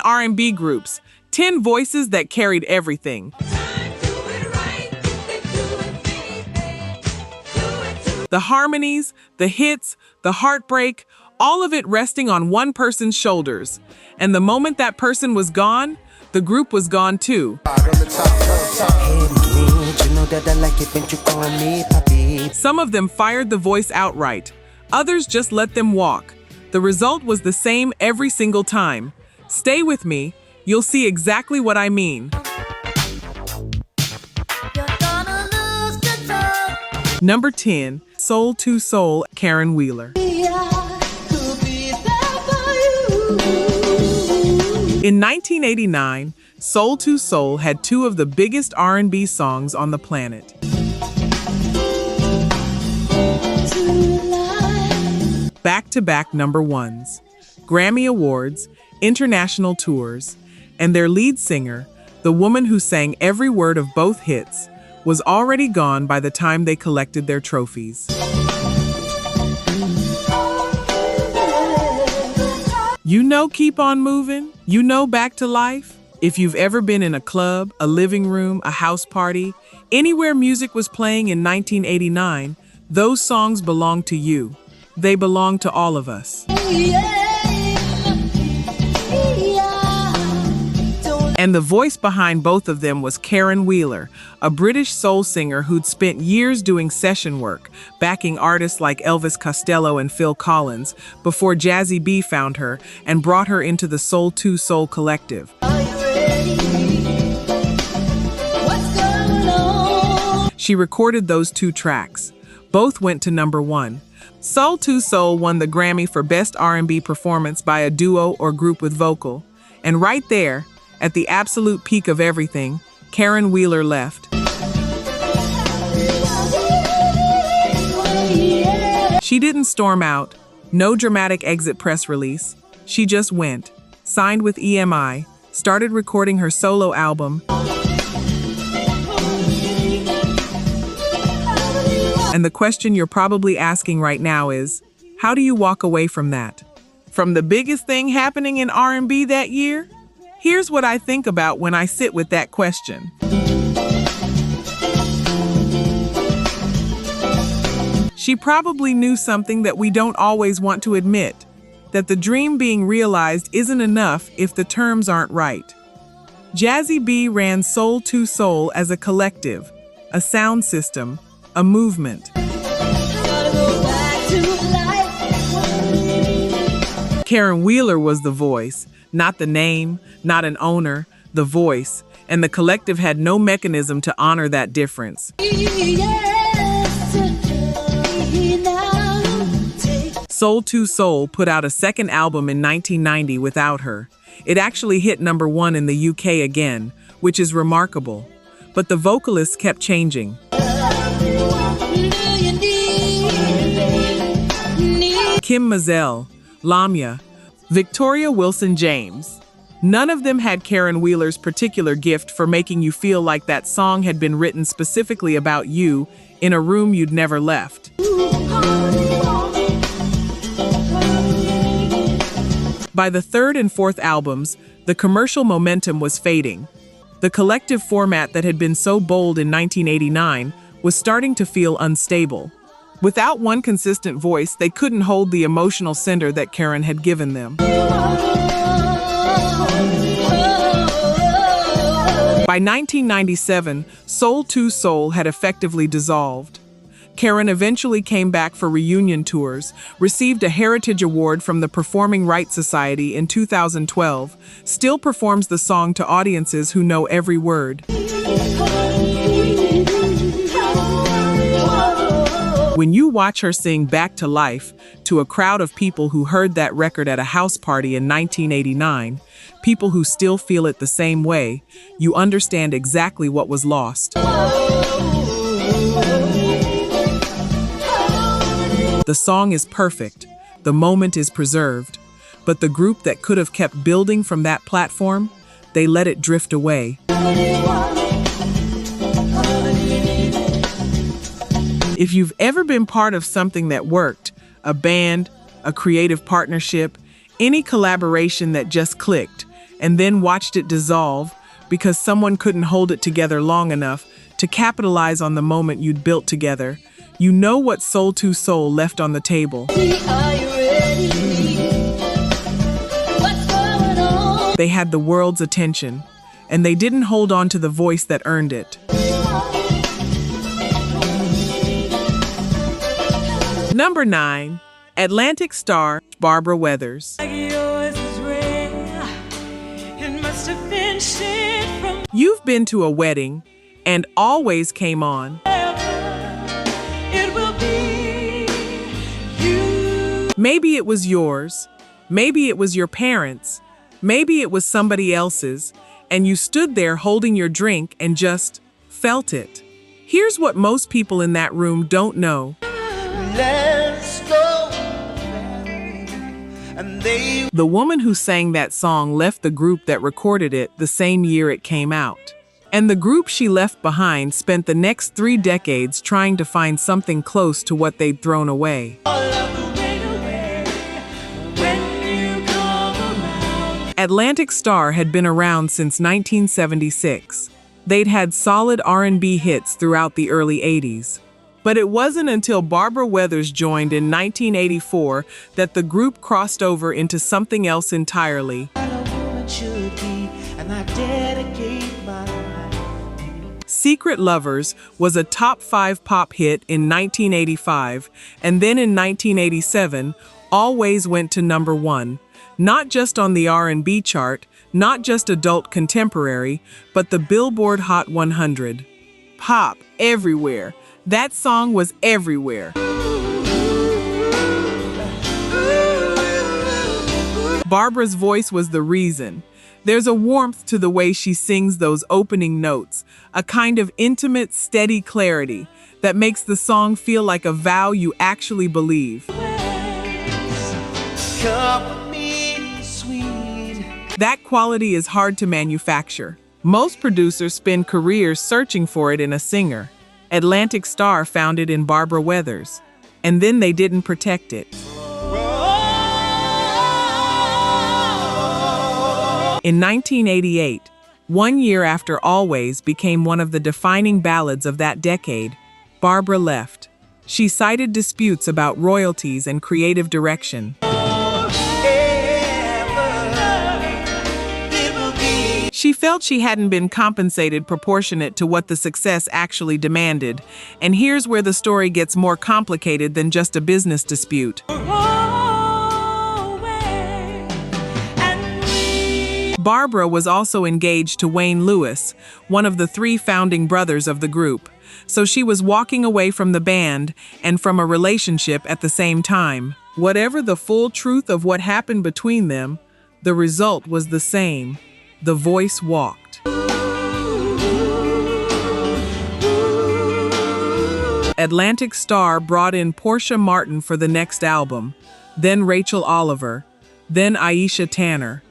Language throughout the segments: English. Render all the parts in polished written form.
R&B groups, 10 voices that carried everything. The harmonies, the hits, the heartbreak, all of it resting on one person's shoulders. And the moment that person was gone, the group was gone too. Some of them fired the voice outright. Others just let them walk. The result was the same every single time. Stay with me, you'll see exactly what I mean. Number 10, Soul to Soul, Karen Wheeler. In 1989, Soul to Soul had two of the biggest R&B songs on the planet. Back-to-back number ones, Grammy Awards, international tours, and their lead singer, the woman who sang every word of both hits, was already gone by the time they collected their trophies. You know Keep On Moving? You know Back to Life? If you've ever been in a club, a living room, a house party, anywhere music was playing in 1989, those songs belong to you. They belong to all of us. And the voice behind both of them was Karen Wheeler, a British soul singer who'd spent years doing session work, backing artists like Elvis Costello and Phil Collins, before Jazzy B found her and brought her into the Soul to Soul collective. She recorded those two tracks. Both went to number one. Soul to Soul won the Grammy for Best R&B Performance by a Duo or Group with Vocal. And right there, at the absolute peak of everything, Karen Wheeler left. She didn't storm out, no dramatic exit press release. She just went, signed with EMI, started recording her solo album. And the question you're probably asking right now is, how do you walk away from that? From the biggest thing happening in R&B that year? Here's what I think about when I sit with that question. She probably knew something that we don't always want to admit, that the dream being realized isn't enough if the terms aren't right. Jazzy B ran Soul to Soul as a collective, a sound system, a movement. Karen Wheeler was the voice, not the name, not an owner, the voice, and the collective had no mechanism to honor that difference. Soul to Soul put out a second album in 1990 without her. It actually hit number one in the UK again, which is remarkable. But the vocalists kept changing. Kim Mazel, Lamia, Victoria Wilson-James. None of them had Karen Wheeler's particular gift for making you feel like that song had been written specifically about you in a room you'd never left. By the third and fourth albums, the commercial momentum was fading. The collective format that had been so bold in 1989 was starting to feel unstable. Without one consistent voice, they couldn't hold the emotional center that Karen had given them. By 1997, Soul to Soul had effectively dissolved. Karen eventually came back for reunion tours, received a Heritage Award from the Performing Rights Society in 2012, still performs the song to audiences who know every word. When you watch her sing Back to Life to a crowd of people who heard that record at a house party in 1989, people who still feel it the same way, you understand exactly what was lost. The song is perfect, the moment is preserved, but the group that could have kept building from that platform, they let it drift away. If you've ever been part of something that worked, a band, a creative partnership, any collaboration that just clicked, and then watched it dissolve because someone couldn't hold it together long enough to capitalize on the moment you'd built together, you know what Soul to Soul left on the table. They had the world's attention, and they didn't hold on to the voice that earned it. Number 9, Atlantic Starr, Barbara Weathers. You've been to a wedding and always came on. Maybe it was yours, maybe it was your parents', maybe it was somebody else's, and you stood there holding your drink and just felt it. Here's what most people in that room don't know. The woman who sang that song left the group that recorded it the same year it came out. And the group she left behind spent the next 3 decades trying to find something close to what they'd thrown away. Atlantic Starr had been around since 1976. They'd had solid R&B hits throughout the early 80s. But it wasn't until Barbara Weathers joined in 1984 that the group crossed over into something else entirely. Secret Lovers was a top 5 pop hit in 1985, and then in 1987, Always went to number 1. Not just on the R&B chart, not just adult contemporary, but the Billboard Hot 100. Pop everywhere. That song was everywhere. Barbara's voice was the reason. There's a warmth to the way she sings those opening notes, a kind of intimate, steady clarity that makes the song feel like a vow you actually believe. That quality is hard to manufacture. Most producers spend careers searching for it in a singer. Atlantic Starr found it in Barbara Weathers, and then they didn't protect it. In 1988, 1 year after Always became one of the defining ballads of that decade, Barbara left. She cited disputes about royalties and creative direction. She felt she hadn't been compensated proportionate to what the success actually demanded, and here's where the story gets more complicated than just a business dispute. Barbara was also engaged to Wayne Lewis, one of the 3 founding brothers of the group, so she was walking away from the band and from a relationship at the same time. Whatever the full truth of what happened between them, the result was the same. The voice walked. Atlantic Starr brought in Portia Martin for the next album, then Rachel Oliver, then Aisha Tanner.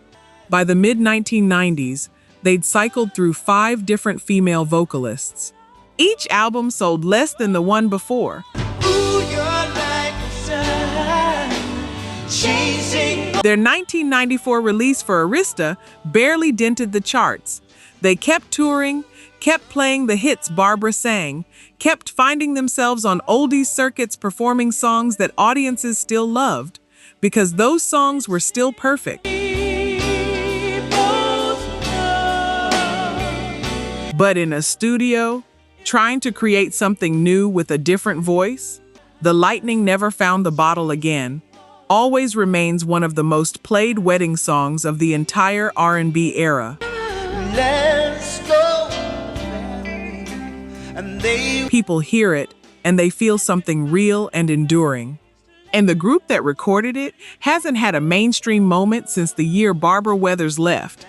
By the mid-1990s, they'd cycled through 5 different female vocalists. Each album sold less than the one before. Their 1994 release for Arista barely dented the charts. They kept touring, kept playing the hits Barbara sang, kept finding themselves on oldies circuits performing songs that audiences still loved, because those songs were still perfect. But in a studio, trying to create something new with a different voice, the lightning never found the bottle again. Always remains one of the most played wedding songs of the entire R&B era. People hear it, and they feel something real and enduring. And the group that recorded it hasn't had a mainstream moment since the year Barbara Weathers left.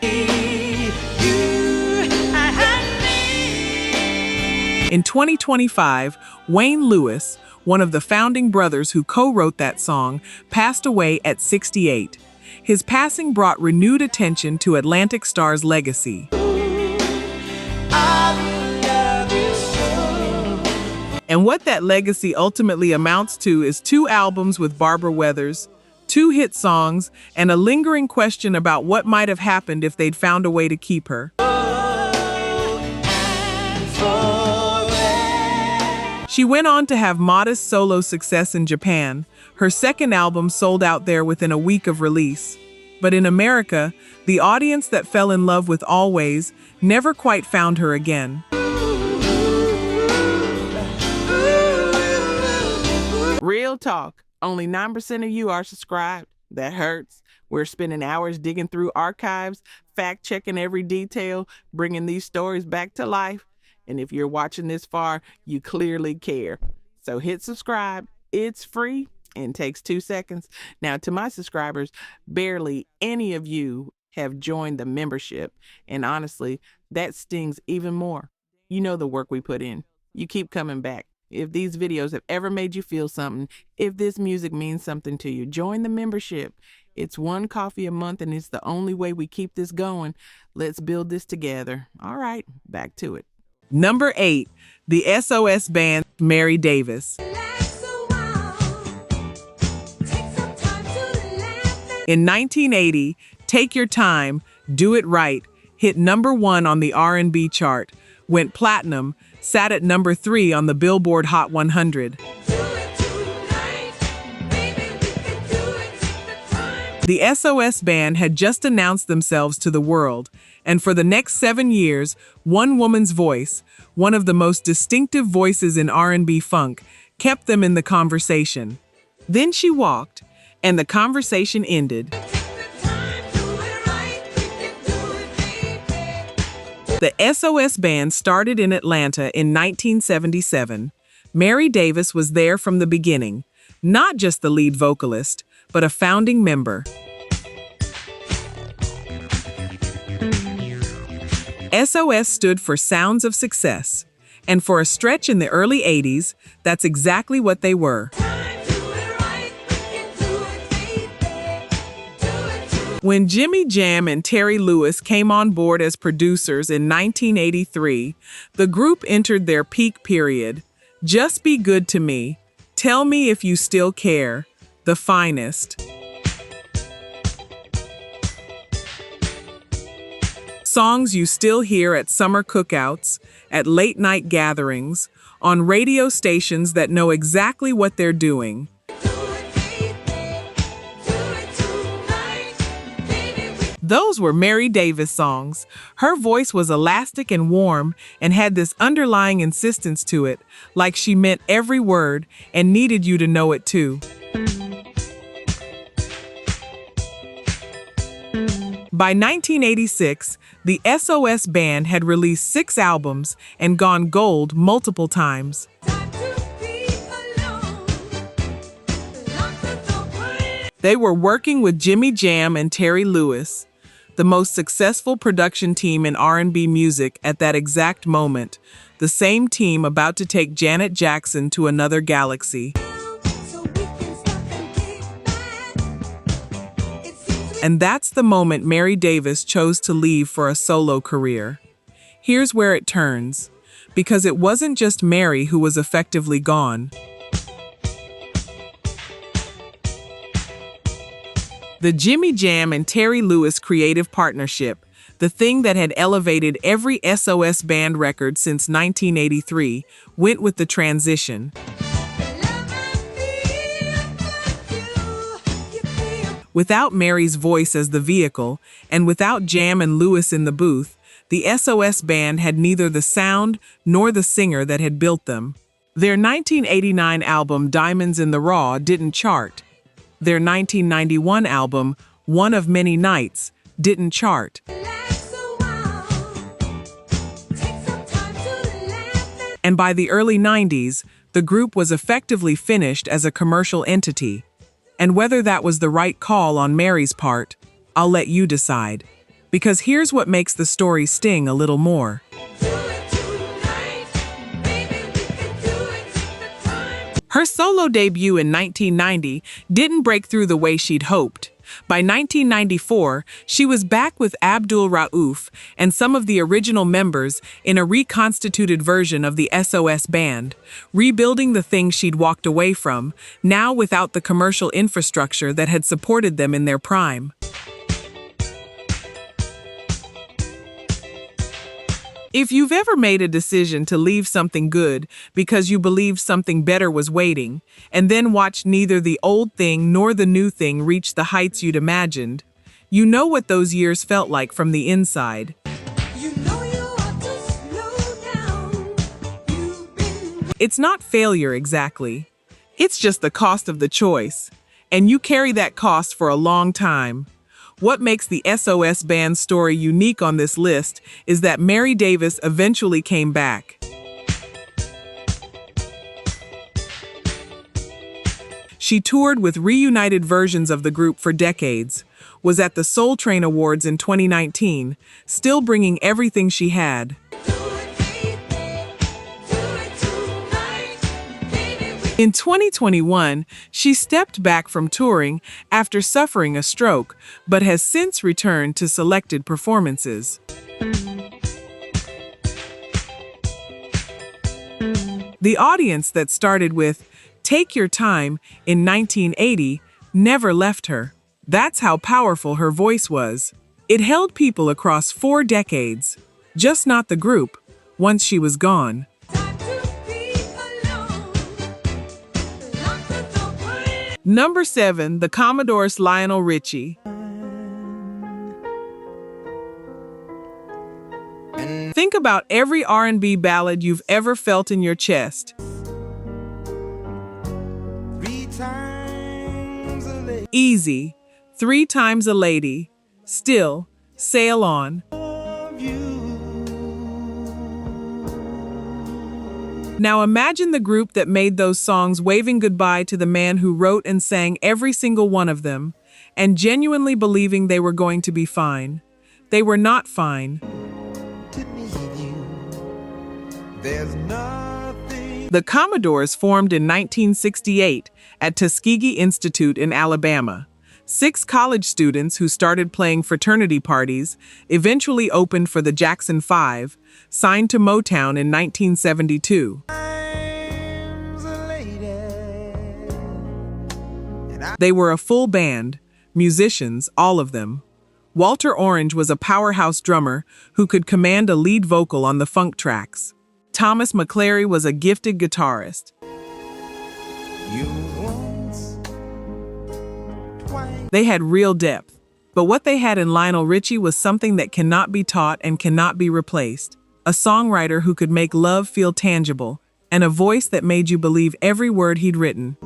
In 2025, Wayne Lewis, one of the founding brothers who co-wrote that song, passed away at 68. His passing brought renewed attention to Atlantic Starr's legacy. And what that legacy ultimately amounts to is 2 albums with Barbara Weathers, 2 hit songs, and a lingering question about what might have happened if they'd found a way to keep her. She went on to have modest solo success in Japan. Her second album sold out there within a week of release. But in America, the audience that fell in love with Always never quite found her again. Real talk, only 9% of you are subscribed. That hurts. We're spending hours digging through archives, fact-checking every detail, bringing these stories back to life. And if you're watching this far, you clearly care. So hit subscribe. It's free and takes 2 seconds. Now, to my subscribers, barely any of you have joined the membership. And honestly, that stings even more. You know the work we put in. You keep coming back. If these videos have ever made you feel something, if this music means something to you, join the membership. It's $1 coffee a month, and it's the only way we keep this going. Let's build this together. All right, back to it. Number 8, the S.O.S band, Mary Davis. In 1980, Take Your Time, Do It Right hit number 1 on the R&B chart, went platinum, sat at number 3 on the Billboard Hot 100. The S.O.S band had just announced themselves to the world, and for the next 7 years, one woman's voice, one of the most distinctive voices in R&B funk, kept them in the conversation. Then she walked, and the conversation ended. The S.O.S band started in Atlanta in 1977. Mary Davis was there from the beginning, not just the lead vocalist, but a founding member. S.O.S stood for Sounds of Success, and for a stretch in the early 80s, that's exactly what they were. When Jimmy Jam and Terry Lewis came on board as producers in 1983, the group entered their peak period. Just Be Good to Me, Tell Me If You Still Care, The Finest. Songs you still hear at summer cookouts, at late-night gatherings, on radio stations that know exactly what they're doing. Those were Mary Davis songs. Her voice was elastic and warm and had this underlying insistence to it, like she meant every word and needed you to know it too. By 1986, the S.O.S band had released 6 albums and gone gold multiple times. They were working with Jimmy Jam and Terry Lewis, the most successful production team in R&B music at that exact moment, the same team about to take Janet Jackson to another galaxy. And that's the moment Mary Davis chose to leave for a solo career. Here's where it turns, because it wasn't just Mary who was effectively gone. The Jimmy Jam and Terry Lewis creative partnership, the thing that had elevated every S.O.S band record since 1983, went with the transition. Without Mary's voice as the vehicle, and without Jam and Lewis in the booth, the S.O.S band had neither the sound nor the singer that had built them. Their 1989 album Diamonds in the Raw didn't chart. Their 1991 album, One of Many Nights, didn't chart. And by the early 90s, the group was effectively finished as a commercial entity. And whether that was the right call on Mary's part, I'll let you decide. Because here's what makes the story sting a little more. Her solo debut in 1990 didn't break through the way she'd hoped. By 1994, she was back with Abdul Rauf and some of the original members in a reconstituted version of the S.O.S band, rebuilding the things she'd walked away from, now without the commercial infrastructure that had supported them in their prime. If you've ever made a decision to leave something good because you believed something better was waiting, and then watched neither the old thing nor the new thing reach the heights you'd imagined, you know what those years felt like from the inside. It's not failure exactly. It's just the cost of the choice, and you carry that cost for a long time. What makes the S.O.S band's story unique on this list is that Mary Davis eventually came back. She toured with reunited versions of the group for decades, was at the Soul Train Awards in 2019, still bringing everything she had. In 2021, she stepped back from touring after suffering a stroke, but has since returned to selected performances. The audience that started with "Take Your Time" in 1980 never left her. That's how powerful her voice was. It held people across 4 decades, just not the group, once she was gone. Number 7, the Commodores' Lionel Richie. Think about every R&B ballad you've ever felt in your chest. Easy, 3 times a lady, still, sail on. Now imagine the group that made those songs waving goodbye to the man who wrote and sang every single one of them, and genuinely believing they were going to be fine. They were not fine. The Commodores formed in 1968 at Tuskegee Institute in Alabama. 6 college students who started playing fraternity parties, eventually opened for the Jackson 5, signed to Motown in 1972. They were a full band, musicians, all of them. Walter Orange was a powerhouse drummer who could command a lead vocal on the funk tracks. Thomas McClary was a gifted guitarist. They had real depth, but what they had in Lionel Richie was something that cannot be taught and cannot be replaced. A songwriter who could make love feel tangible, and a voice that made you believe every word he'd written.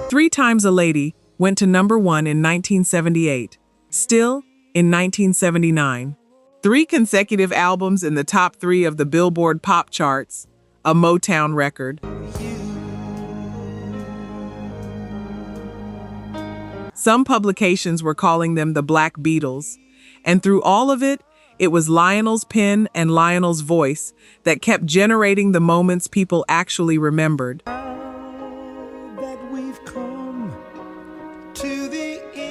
3 Times a Lady went to number 1 in 1978. Still, in 1979. 3 consecutive albums in the top 3 of the Billboard pop charts, a Motown record. Some publications were calling them the Black Beatles, and through all of it, it was Lionel's pen and Lionel's voice that kept generating the moments people actually remembered.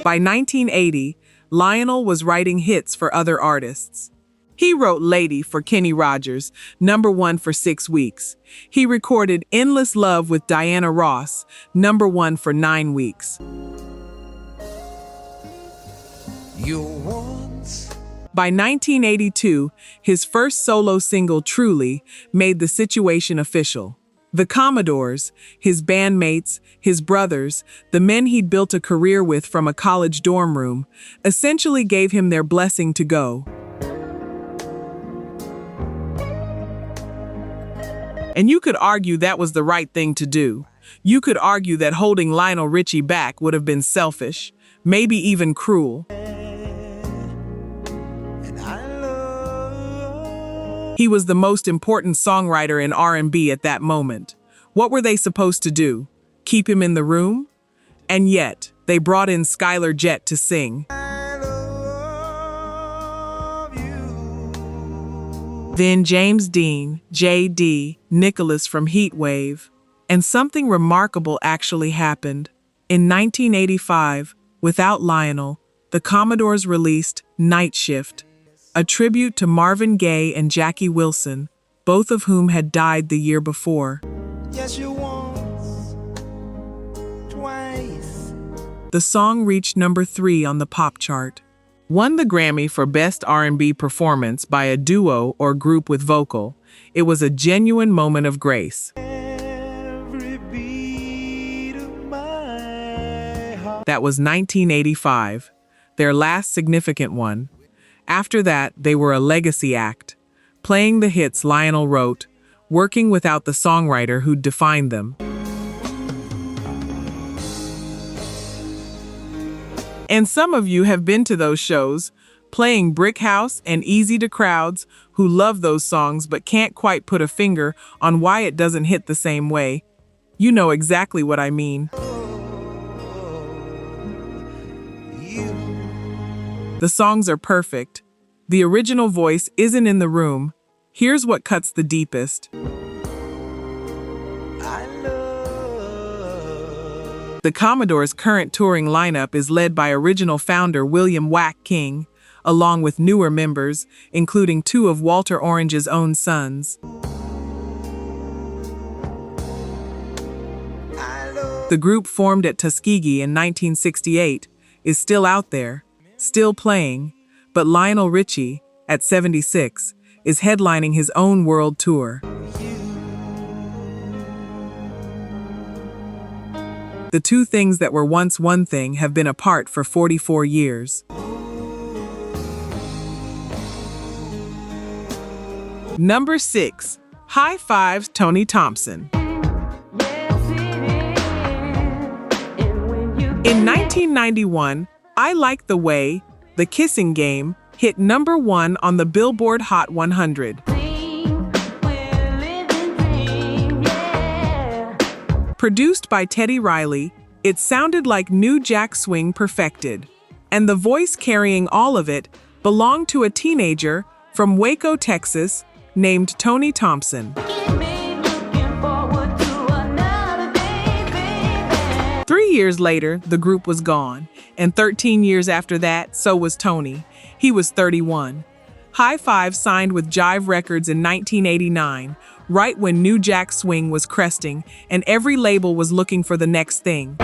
By 1980, Lionel was writing hits for other artists. He wrote Lady for Kenny Rogers, number 1 for 6 weeks. He recorded Endless Love with Diana Ross, number 1 for 9 weeks. By 1982, his first solo single, Truly, made the situation official. The Commodores, his bandmates, his brothers, the men he'd built a career with from a college dorm room, essentially gave him their blessing to go. And you could argue that was the right thing to do. You could argue that holding Lionel Richie back would have been selfish, maybe even cruel. He was the most important songwriter in R&B at that moment. What were they supposed to do? Keep him in the room? And yet, they brought in Skylar Jett to sing. Then James Dean, J.D., Nicholas from Heat Wave, And something remarkable actually happened. In 1985, without Lionel, the Commodores released Night Shift, a tribute to Marvin Gaye and Jackie Wilson, both of whom had died the year before. Yes, you once, twice. The song reached number 3 on the pop chart, won the Grammy for Best R&B Performance by a duo or group with vocal. It was a genuine moment of grace. Every beat of my heart. That was 1985, their last significant one. After that, they were a legacy act, playing the hits Lionel wrote, working without the songwriter who'd defined them. And some of you have been to those shows, playing Brick House and Easy to crowds who love those songs but can't quite put a finger on why it doesn't hit the same way. You know exactly what I mean. The songs are perfect. The original voice isn't in the room. Here's what cuts the deepest. The Commodore's current touring lineup is led by original founder William Wack King, along with newer members, including 2 of Walter Orange's own sons. The group, formed at Tuskegee in 1968, is still out there, still playing, but Lionel Richie, at 76, is headlining his own world tour. The 2 things that were once one thing have been apart for 44 years. Number 6. High Five's Tony Thompson. In 1991, I Like the Way, The Kissing Game, hit number 1 on the Billboard Hot 100. Produced by Teddy Riley, it sounded like New Jack Swing perfected, and the voice carrying all of it belonged to a teenager from Waco, Texas, named Tony Thompson. 3 years later, the group was gone, and 13 years after that, so was Tony. He was 31. High Five signed with Jive Records in 1989, right when New Jack Swing was cresting, and every label was looking for the next thing.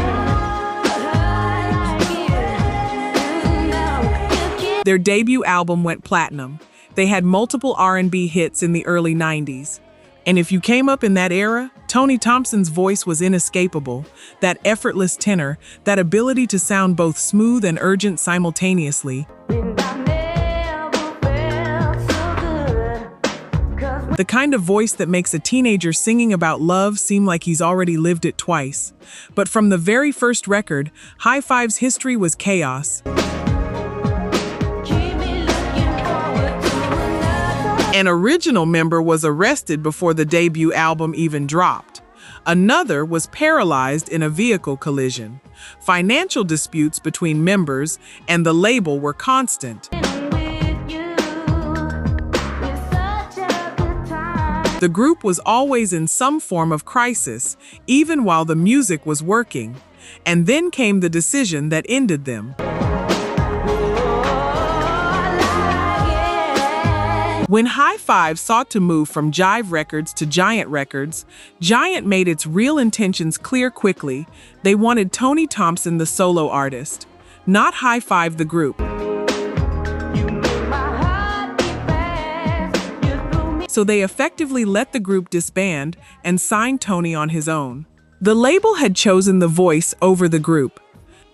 Their debut album went platinum. They had multiple R&B hits in the early 90s. And if you came up in that era, Tony Thompson's voice was inescapable. That effortless tenor, that ability to sound both smooth and urgent simultaneously. The kind of voice that makes a teenager singing about love seem like he's already lived it twice. But from the very first record, High Five's history was chaos. An original member was arrested before the debut album even dropped. Another was paralyzed in a vehicle collision. Financial disputes between members and the label were constant. The group was always in some form of crisis, even while the music was working. And then came the decision that ended them. When High Five sought to move from Jive Records to Giant Records, Giant made its real intentions clear quickly. They wanted Tony Thompson, the solo artist, not High Five, the group. So they effectively let the group disband and signed Tony on his own. The label had chosen the voice over the group.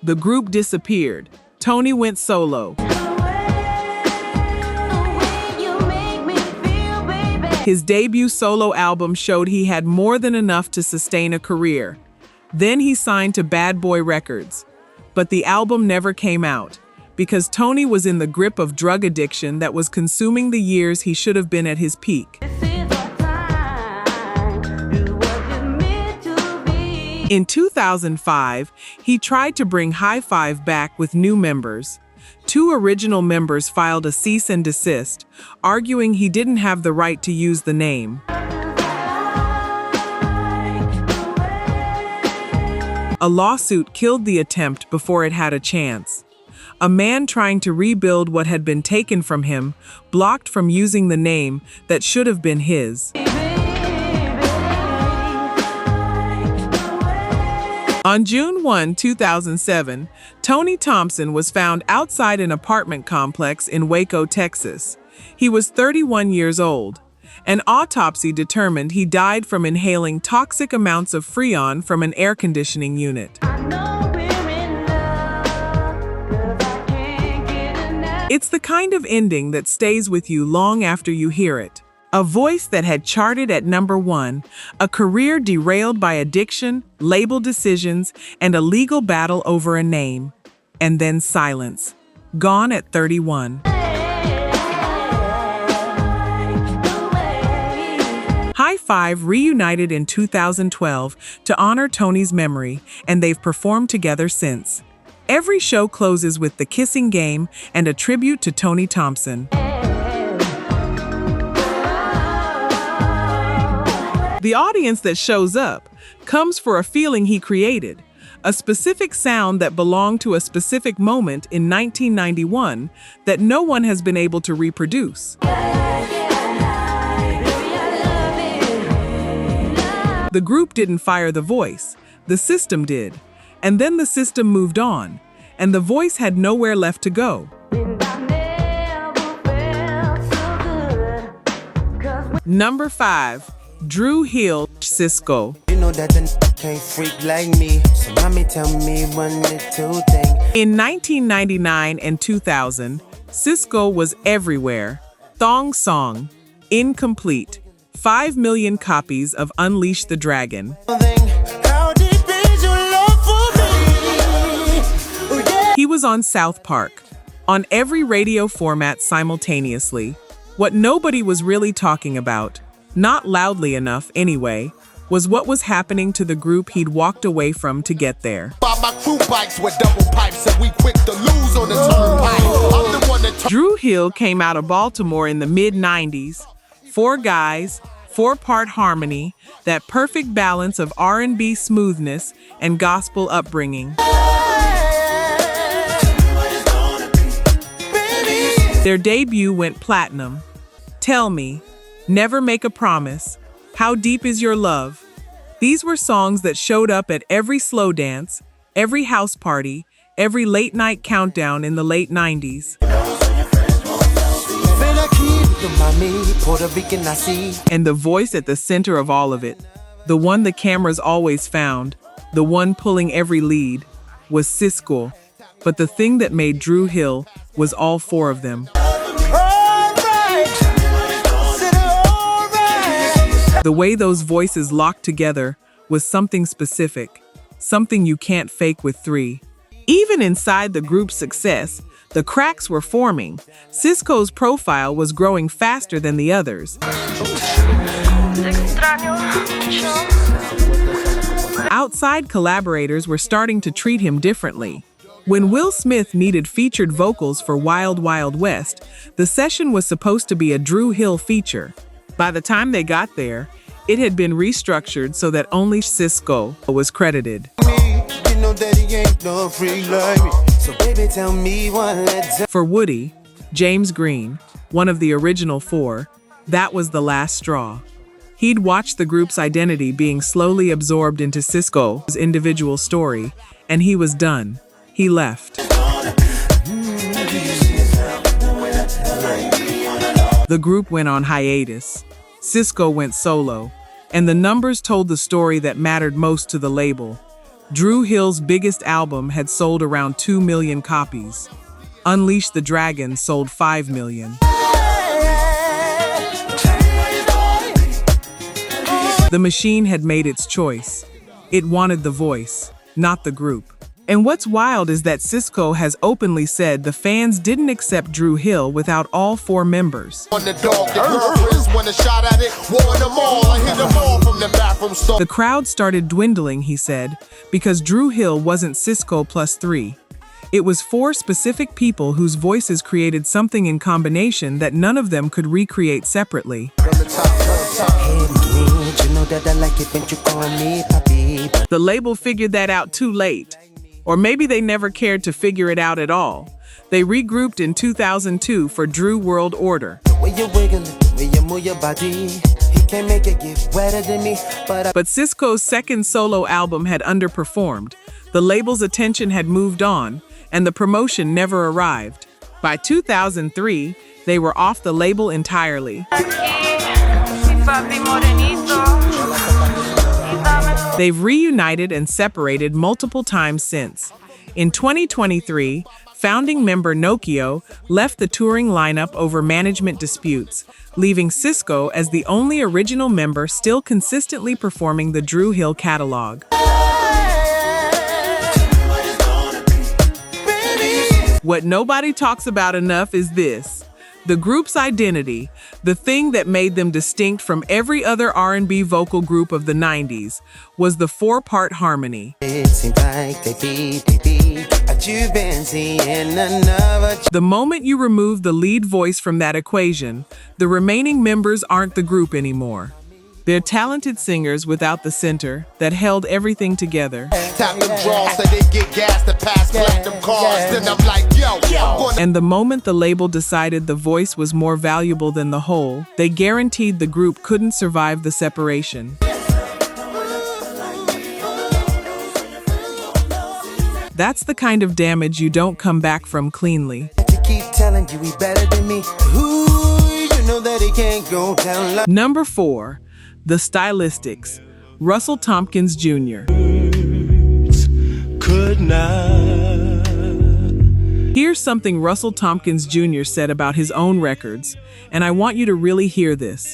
The group disappeared. Tony went solo. His debut solo album showed he had more than enough to sustain a career. Then he signed to Bad Boy Records. But the album never came out, because Tony was in the grip of drug addiction that was consuming the years he should have been at his peak. In 2005, he tried to bring High Five back with new members. 2 original members filed a cease and desist, arguing he didn't have the right to use the name. A lawsuit killed the attempt before it had a chance. A man trying to rebuild what had been taken from him, blocked from using the name that should have been his. On June 1, 2007, Tony Thompson was found outside an apartment complex in Waco, Texas. He was 31 years old. An autopsy determined he died from inhaling toxic amounts of Freon from an air conditioning unit. It's the kind of ending that stays with you long after you hear it. A voice that had charted at #1, a career derailed by addiction, label decisions, and a legal battle over a name. And then silence. Gone at 31. High Five reunited in 2012 to honor Tony's memory, and they've performed together since. Every show closes with the kissing game and a tribute to Tony Thompson. The audience that shows up comes for a feeling he created, a specific sound that belonged to a specific moment in 1991 that no one has been able to reproduce. The group didn't fire the voice, the system did. And then the system moved on, and the voice had nowhere left to go. Number 5, Dru Hill, Cisco. You know that the can't freak like me, so mommy tell me one little thing. In 1999 and 2000, Cisco was everywhere. Thong Song, Incomplete, 5 million copies of Unleash the Dragon. How deep is your love for me? Oh, yeah. He was on South Park, on every radio format simultaneously. What nobody was really talking about, not loudly enough anyway, was what was happening to the group he'd walked away from to get there. My crew bikes with double pipes and we quick to lose on the turnpike. I'm the one that Dru Hill came out of Baltimore in the mid-90s. 4 guys, 4-part harmony, that perfect balance of R&B smoothness and gospel upbringing. Their debut went platinum. Tell Me, Never Make a Promise, How Deep Is Your Love? These were songs that showed up at every slow dance, every house party, every late-night countdown in the late 90s. And the voice at the center of all of it, the one the cameras always found, the one pulling every lead, was Cisco. But the thing that made Dru Hill was all 4 of them. The way those voices locked together was something specific, something you can't fake with 3. Even inside the group's success, the cracks were forming. Cisco's profile was growing faster than the others. Outside collaborators were starting to treat him differently. When Will Smith needed featured vocals for Wild Wild West, the session was supposed to be a Dru Hill feature. By the time they got there, it had been restructured so that only Cisco was credited. For Woody, James Green, one of the original 4, that was the last straw. He'd watched the group's identity being slowly absorbed into Cisco's individual story, and he was done. He left. The group went on hiatus. Cisco went solo, and the numbers told the story that mattered most to the label. Dru Hill's biggest album had sold around 2 million copies. Unleash the Dragon sold 5 million. The machine had made its choice. It wanted the voice, not the group. And what's wild is that Cisco has openly said the fans didn't accept Dru Hill without all 4 members. The crowd started dwindling, he said, because Dru Hill wasn't Cisco plus 3. It was 4 specific people whose voices created something in combination that none of them could recreate separately. The The label figured that out too late. Or maybe they never cared to figure it out at all. They regrouped in 2002 for Dru World Order. But Cisco's second solo album had underperformed. The label's attention had moved on, and the promotion never arrived. By 2003, they were off the label entirely. They've reunited and separated multiple times since. In 2023, founding member Nokio left the touring lineup over management disputes, leaving Cisco as the only original member still consistently performing the Dru Hill catalog. What nobody talks about enough is this. The group's identity, the thing that made them distinct from every other R&B vocal group of the 90s, was the four-part harmony. The moment you remove the lead voice from that equation, the remaining members aren't the group anymore. They're talented singers without the center that held everything together. Tap them draws so they get gas to pass, collect them cars. Then I'm like, yo. And the moment the label decided the voice was more valuable than the whole, they guaranteed the group couldn't survive the separation. That's the kind of damage you don't come back from cleanly. Number 4. The Stylistics, Russell Tompkins Jr. Could not. Here's something Russell Tompkins Jr. said about his own records, and I want you to really hear this.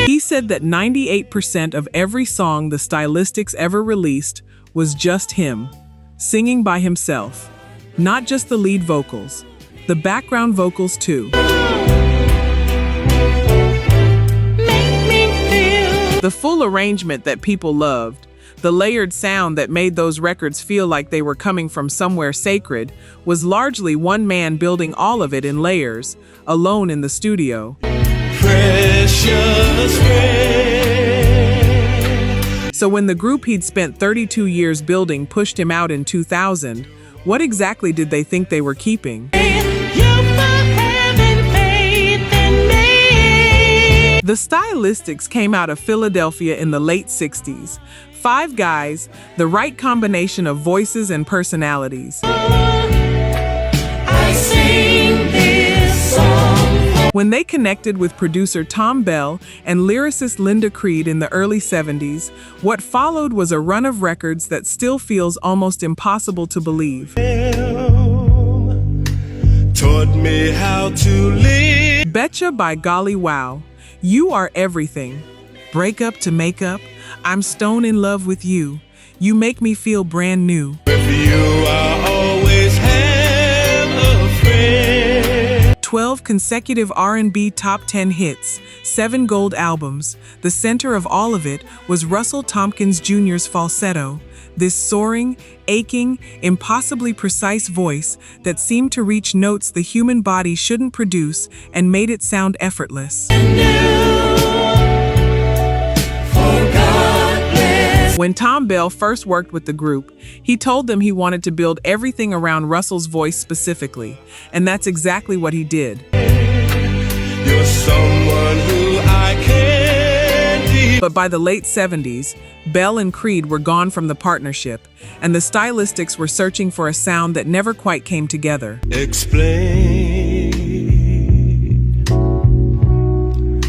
He said that 98% of every song the Stylistics ever released was just him, singing by himself. Not just the lead vocals, the background vocals too. The full arrangement that people loved, the layered sound that made those records feel like they were coming from somewhere sacred, was largely one man building all of it in layers, alone in the studio. Precious friend. So when the group he'd spent 32 years building pushed him out in 2000, what exactly did they think they were keeping? The Stylistics came out of Philadelphia in the late 60s. 5 guys, the right combination of voices and personalities. I sing this song. When they connected with producer Tom Bell and lyricist Linda Creed in the early 70s, what followed was a run of records that still feels almost impossible to believe. Taught me how to live. Betcha by Golly Wow. You Are Everything. Break Up to Make Up. I'm stone in love with you. You make me feel brand new. With you I always have a friend. 12 consecutive R&B top 10 hits, 7 gold albums. The center of all of it was Russell Tompkins Jr.'s falsetto. This soaring, aching, impossibly precise voice that seemed to reach notes the human body shouldn't produce and made it sound effortless. When Tom Bell first worked with the group, he told them he wanted to build everything around Russell's voice specifically, and that's exactly what he did. You're someone who I can't even. But by the late 70s, Bell and Creed were gone from the partnership, and the Stylistics were searching for a sound that never quite came together. Explain.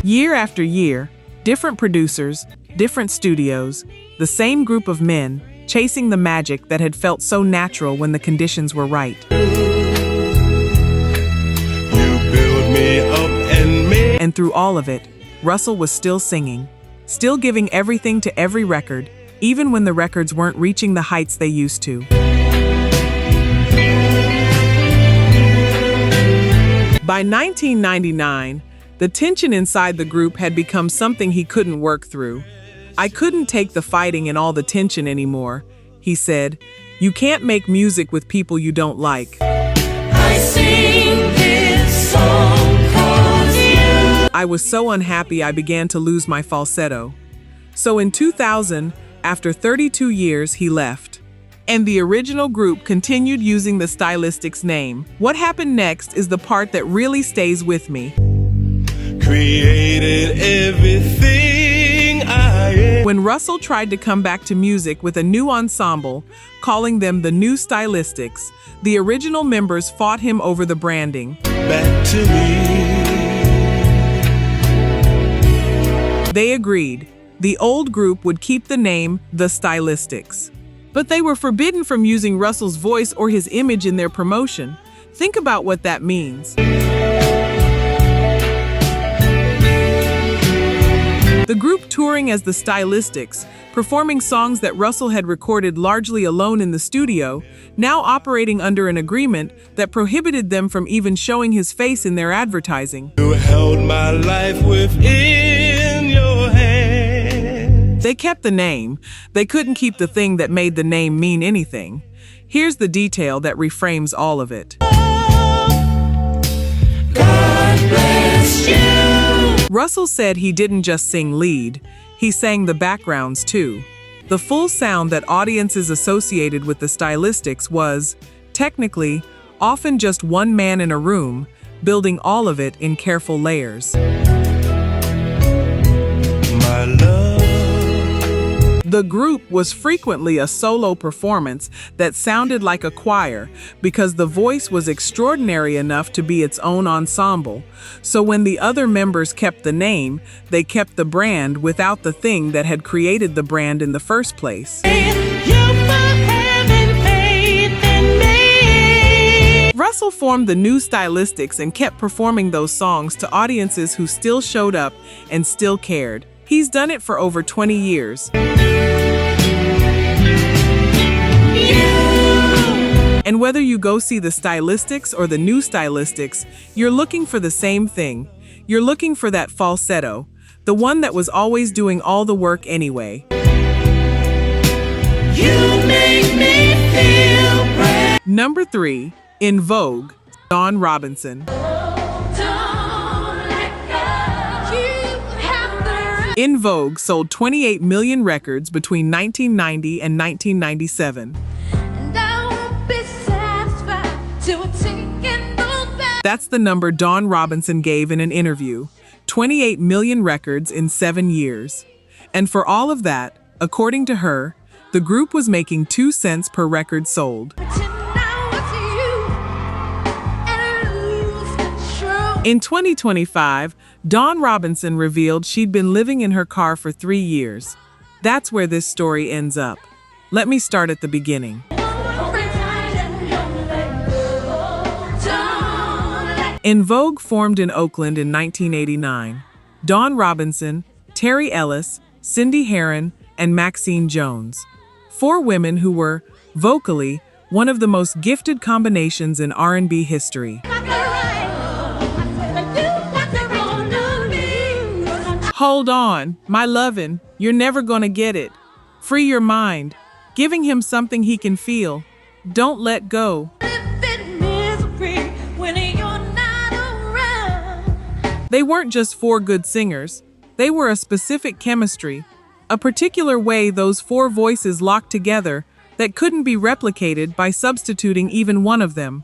Year after year, different producers, different studios, the same group of men, chasing the magic that had felt so natural when the conditions were right. You build me up and me. And through all of it, Russell was still singing, still giving everything to every record, even when the records weren't reaching the heights they used to. By 1999, the tension inside the group had become something he couldn't work through. I couldn't take the fighting and all the tension anymore, he said. You can't make music with people you don't like. I sing this song 'cause you I was so unhappy I began to lose my falsetto. So in 2000, after 32 years, he left. And the original group continued using the Stylistics name. What happened next is the part that really stays with me. Created everything I am. When Russell tried to come back to music with a new ensemble, calling them the New Stylistics, the original members fought him over the branding. Back to me. They agreed. The old group would keep the name The Stylistics. But they were forbidden from using Russell's voice or his image in their promotion. Think about what that means. The group touring as the Stylistics, performing songs that Russell had recorded largely alone in the studio, now operating under an agreement that prohibited them from even showing his face in their advertising. You held my life within your hand. They kept the name. They couldn't keep the thing that made the name mean anything. Here's the detail that reframes all of it. God bless you. Russell said he didn't just sing lead, he sang the backgrounds too. The full sound that audiences associated with the Stylistics was, technically, often just one man in a room, building all of it in careful layers. My love. The group was frequently a solo performance that sounded like a choir because the voice was extraordinary enough to be its own ensemble. So when the other members kept the name, they kept the brand without the thing that had created the brand in the first place. Russell formed the New Stylistics and kept performing those songs to audiences who still showed up and still cared. He's done it for over 20 years. And whether you go see the Stylistics or the New Stylistics, you're looking for the same thing. You're looking for that falsetto, the one that was always doing all the work anyway. You make me feel brand. Number 3, in Vogue, Dawn Robinson. In Vogue sold 28 million records between 1990 and 1997. That's the number Dawn Robinson gave in an interview. 28 million records in 7 years. And for all of that, according to her, the group was making 2 cents per record sold. In 2025, Dawn Robinson revealed she'd been living in her car for 3 years. That's where this story ends up. Let me start at the beginning. In Vogue formed in Oakland in 1989, Dawn Robinson, Terry Ellis, Cindy Herron, and Maxine Jones. 4 women who were, vocally, one of the most gifted combinations in R&B history. Hold on, my lovin', you're never gonna get it. Free your mind, giving him something he can feel. Don't let go. They weren't just 4 good singers. They were a specific chemistry, a particular way those 4 voices locked together that couldn't be replicated by substituting even one of them.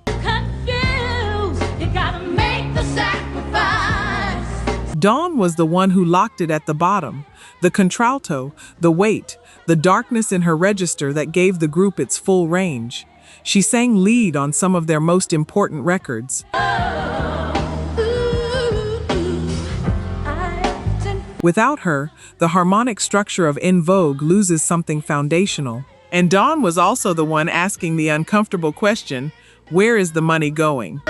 Dawn was the one who locked it at the bottom, the contralto, the weight, the darkness in her register that gave the group its full range. She sang lead on some of their most important records. Without her, the harmonic structure of In Vogue loses something foundational. And Dawn was also the one asking the uncomfortable question, where is the money going?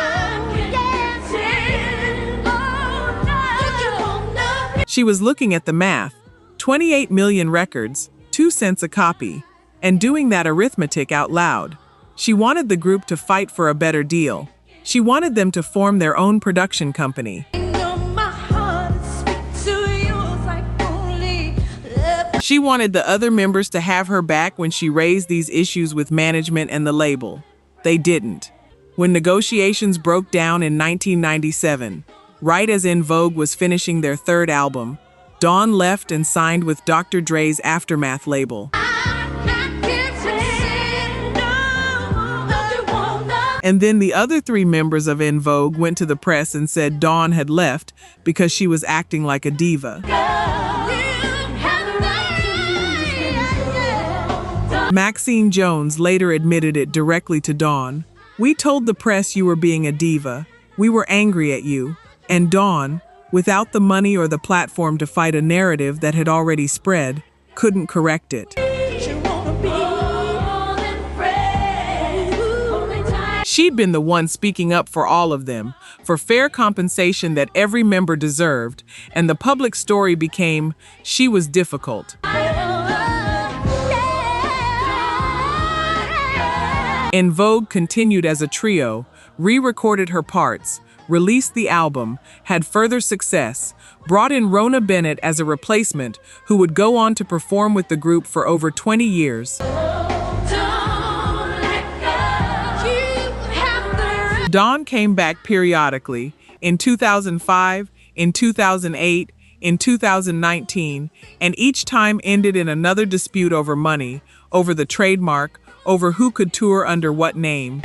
She was looking at the math, 28 million records, 2 cents a copy, and doing that arithmetic out loud. She wanted the group to fight for a better deal. She wanted them to form their own production company. She wanted the other members to have her back when she raised these issues with management and the label. They didn't. When negotiations broke down in 1997, right as En Vogue was finishing their third album. Dawn left and signed with Dr. Dre's Aftermath label. And then the other three members of En Vogue went to the press and said Dawn had left because she was acting like a diva. Maxine Jones later admitted it directly to Dawn. "We told the press you were being a diva. We were angry at you." And Dawn, without the money or the platform to fight a narrative that had already spread, couldn't correct it. She'd been the one speaking up for all of them, for fair compensation that every member deserved, and the public story became, she was difficult. En Vogue continued as a trio, re-recorded her parts, released the album, had further success, brought in Rona Bennett as a replacement who would go on to perform with the group for over 20 years. Dawn came back periodically in 2005, in 2008, in 2019, and each time ended in another dispute over money, over the trademark, over who could tour under what name.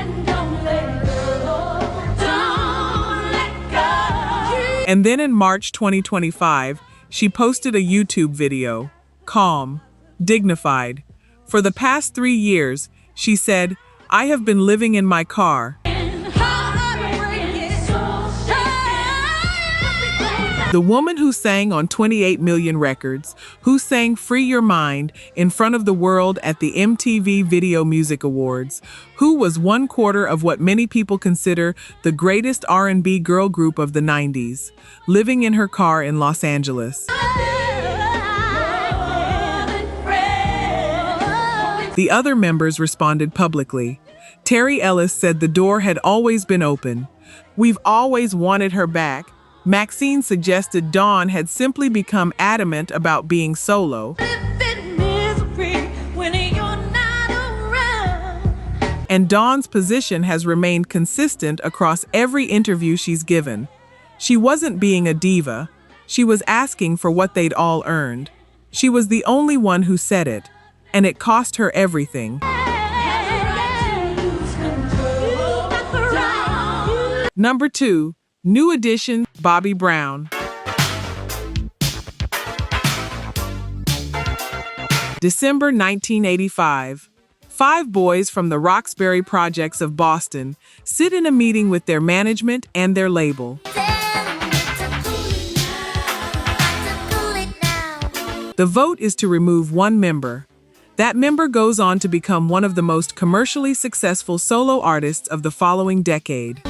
And then in March 2025, she posted a YouTube video, calm, dignified. For the past 3 years, she said, "I have been living in my car." The woman who sang on 28 million records, who sang Free Your Mind in front of the world at the MTV Video Music Awards, who was 1/4 of what many people consider the greatest R&B girl group of the 90s, living in her car in Los Angeles. The other members responded publicly. Terry Ellis said the door had always been open. "We've always wanted her back." Maxine suggested Dawn had simply become adamant about being solo. And Dawn's position has remained consistent across every interview she's given. She wasn't being a diva. She was asking for what they'd all earned. She was the only one who said it, and it cost her everything. Number 2. New addition, Bobby Brown. December 1985. 5 boys from the Roxbury Projects of Boston sit in a meeting with their management and their label. The vote is to remove one member. That member goes on to become one of the most commercially successful solo artists of the following decade.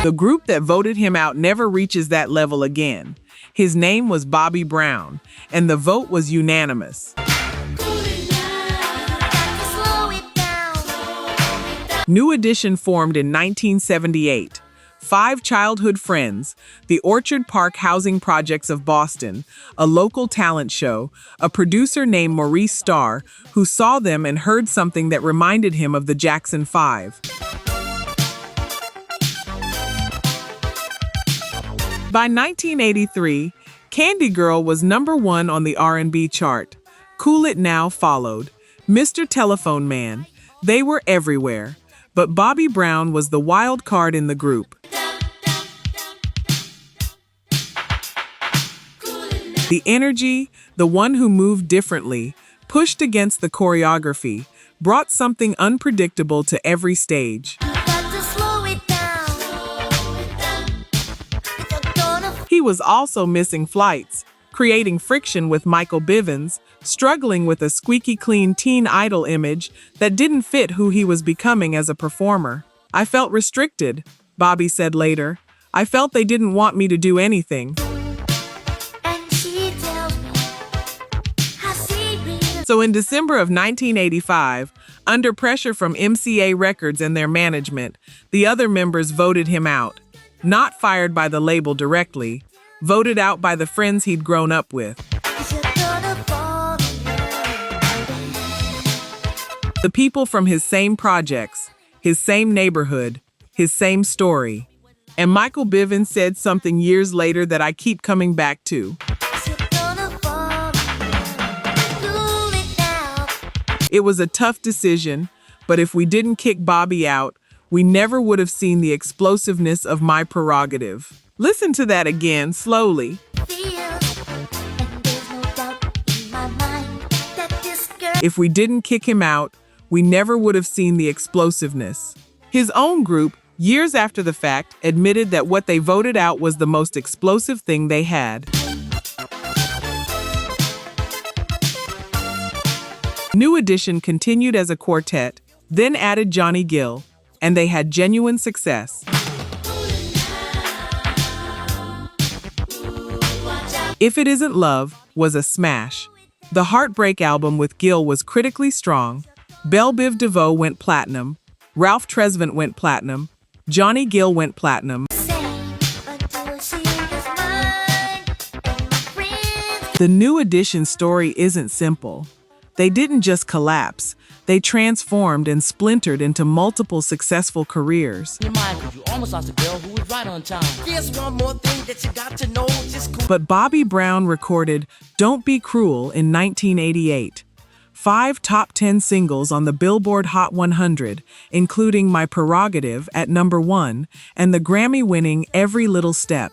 The group that voted him out never reaches that level again. His name was Bobby Brown, and the vote was unanimous. New Edition formed in 1978. 5 childhood friends, the Orchard Park Housing Projects of Boston, a local talent show, a producer named Maurice Starr, who saw them and heard something that reminded him of the Jackson 5. By 1983, Candy Girl was number 1 on the R&B chart. Cool It Now followed. Mr. Telephone Man. They were everywhere. But Bobby Brown was the wild card in the group. The energy, the one who moved differently, pushed against the choreography, brought something unpredictable to every stage. He was also missing flights, creating friction with Michael Bivins, struggling with a squeaky clean teen idol image that didn't fit who he was becoming as a performer. "I felt restricted," Bobby said later. "I felt they didn't want me to do anything." So in December of 1985, under pressure from MCA Records and their management, the other members voted him out. Not fired by the label directly, voted out by the friends he'd grown up with. The people from his same projects, his same neighborhood, his same story. And Michael Bivins said something years later that I keep coming back to. It was a tough decision, but if we didn't kick Bobby out, we never would have seen the explosiveness of my prerogative. Listen to that again, slowly. If we didn't kick him out, we never would have seen the explosiveness. His own group, years after the fact, admitted that what they voted out was the most explosive thing they had. New Edition continued as a quartet, then added Johnny Gill, and they had genuine success. If It Isn't Love was a smash. The Heartbreak album with Gill was critically strong. Belle Biv DeVoe went platinum. Ralph Tresvant went platinum. Johnny Gill went platinum. The New Edition story isn't simple. They didn't just collapse. They transformed and splintered into multiple successful careers. You almost lost a girl who was right on time. Here's one more thing that you got to know. But Bobby Brown recorded Don't Be Cruel in 1988. 5 top 10 singles on the Billboard Hot 100, including My Prerogative at number 1 and the Grammy-winning Every Little Step.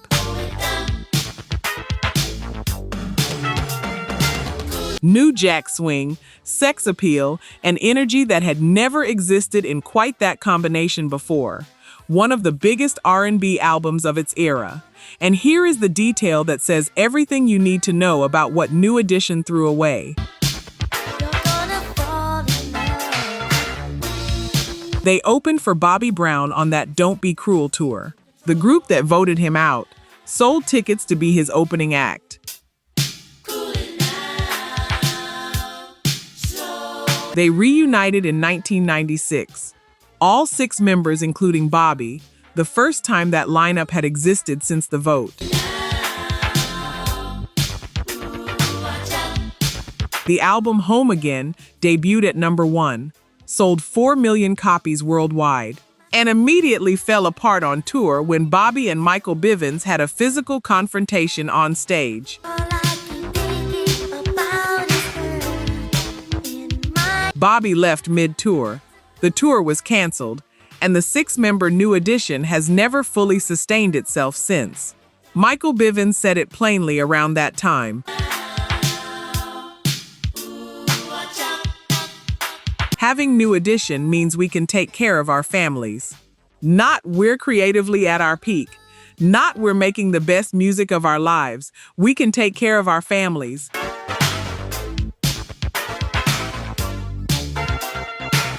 New jack swing, sex appeal, and energy that had never existed in quite that combination before. One of the biggest R&B albums of its era. And here is the detail that says everything you need to know about what New Edition threw away. They opened for Bobby Brown on that Don't Be Cruel tour. The group that voted him out sold tickets to be his opening act. They reunited in 1996. All 6 members, including Bobby, the first time that lineup had existed since the vote. The album Home Again debuted at number 1, sold 4 million copies worldwide, and immediately fell apart on tour when Bobby and Michael Bivins had a physical confrontation on stage. Bobby left mid-tour, the tour was canceled, and the 6-member New Edition has never fully sustained itself since. Michael Bivins said it plainly around that time. Having New Edition means we can take care of our families. Not we're creatively at our peak. Not we're making the best music of our lives. We can take care of our families.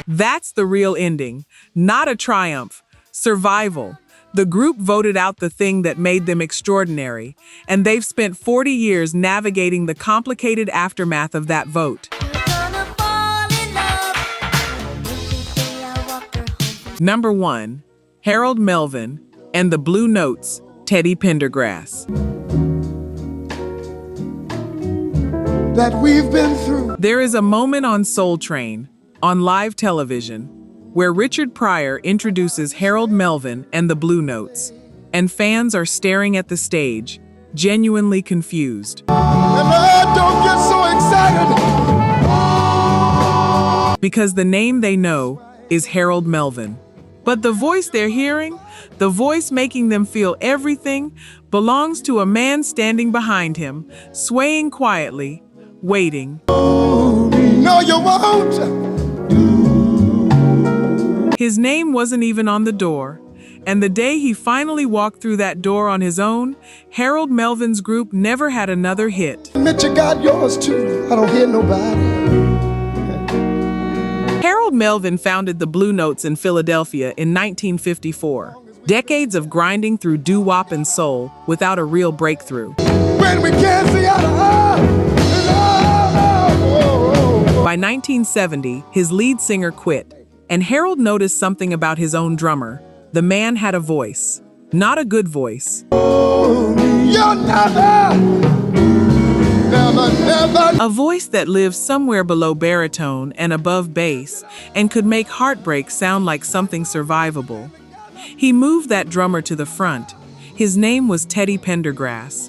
That's the real ending, not a triumph. Survival. The group voted out the thing that made them extraordinary, and they've spent 40 years navigating the complicated aftermath of that vote. Number 1, Harold Melvin and the Blue Notes, Teddy Pendergrass. That we've been through. There is a moment on Soul Train, on live television, where Richard Pryor introduces Harold Melvin and the Blue Notes, and fans are staring at the stage, genuinely confused. And I don't get so excited. Because the name they know is Harold Melvin. But the voice they're hearing, the voice making them feel everything, belongs to a man standing behind him, swaying quietly, waiting. No, you won't. His name wasn't even on the door, and the day he finally walked through that door on his own, Harold Melvin's group never had another hit. Admit you got yours too. I don't hear nobody. Harold Melvin founded the Blue Notes in Philadelphia in 1954. Decades of grinding through doo-wop and soul without a real breakthrough. When we can't see out of By 1970, his lead singer quit. And Harold noticed something about his own drummer. The man had a voice. Not a good voice. You're never A voice that lives somewhere below baritone and above bass and could make heartbreak sound like something survivable. He moved that drummer to the front. His name was Teddy Pendergrass.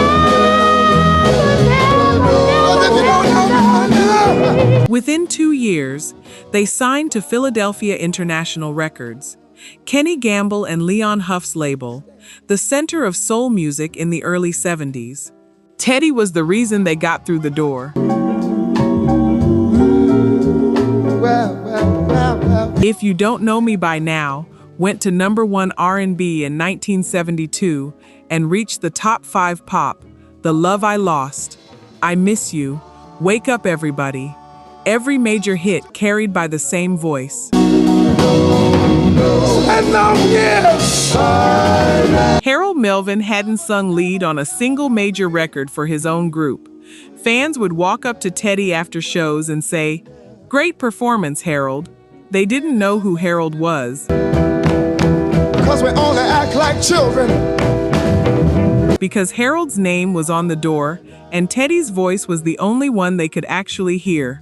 Within 2 years, they signed to Philadelphia International Records, Kenny Gamble and Leon Huff's label, the center of soul music in the early 70s. Teddy was the reason they got through the door. If You Don't Know Me By Now went to #1 R&B in 1972 and reached the top 5 pop. The Love I Lost, I Miss You, Wake Up Everybody. Every major hit carried by the same voice. Harold Melvin hadn't sung lead on a single major record for his own group. Fans would walk up to Teddy after shows and say, "Great performance, Harold." They didn't know who Harold was. Because we only act like children. Because Harold's name was on the door, and Teddy's voice was the only one they could actually hear.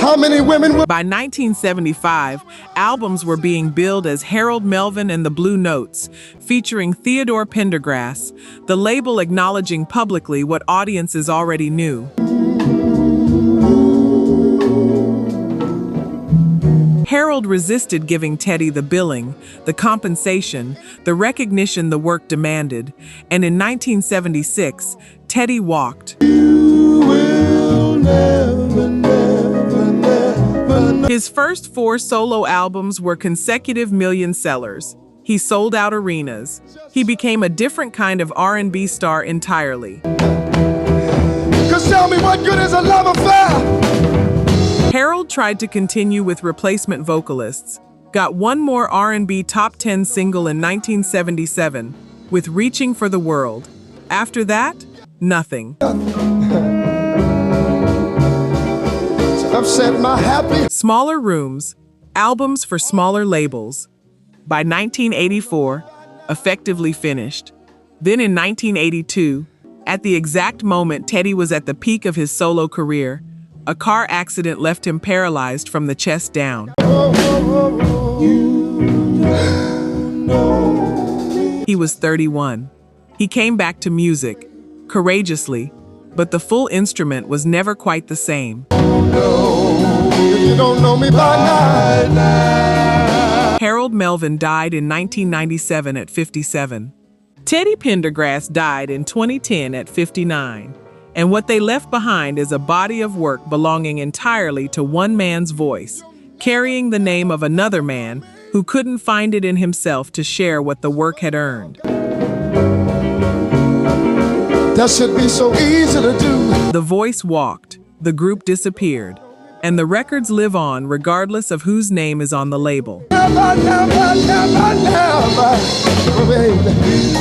How many women will... By 1975, albums were being billed as Harold Melvin and the Blue Notes, featuring Theodore Pendergrass, the label acknowledging publicly what audiences already knew. Harold resisted giving Teddy the billing, the compensation, the recognition the work demanded, and in 1976, Teddy walked. His first 4 solo albums were consecutive million sellers. He sold out arenas. He became a different kind of R&B star entirely. 'Cause tell me, what good is a love affair? Harold tried to continue with replacement vocalists, got one more R&B top 10 single in 1977 with Reaching for the World. After that, nothing. I've said my happy. Smaller Rooms, albums for smaller labels. By 1984, effectively finished. Then in 1982, at the exact moment Teddy was at the peak of his solo career, a car accident left him paralyzed from the chest down. He was 31. He came back to music, courageously, but the full instrument was never quite the same. If you don't know me by now. Harold Melvin died in 1997 at 57. Teddy Pendergrass died in 2010 at 59. And what they left behind is a body of work belonging entirely to one man's voice, carrying the name of another man who couldn't find it in himself to share what the work had earned. That should be so easy to do. The voice walked, the group disappeared, and the records live on regardless of whose name is on the label. Never, never, never, never, baby.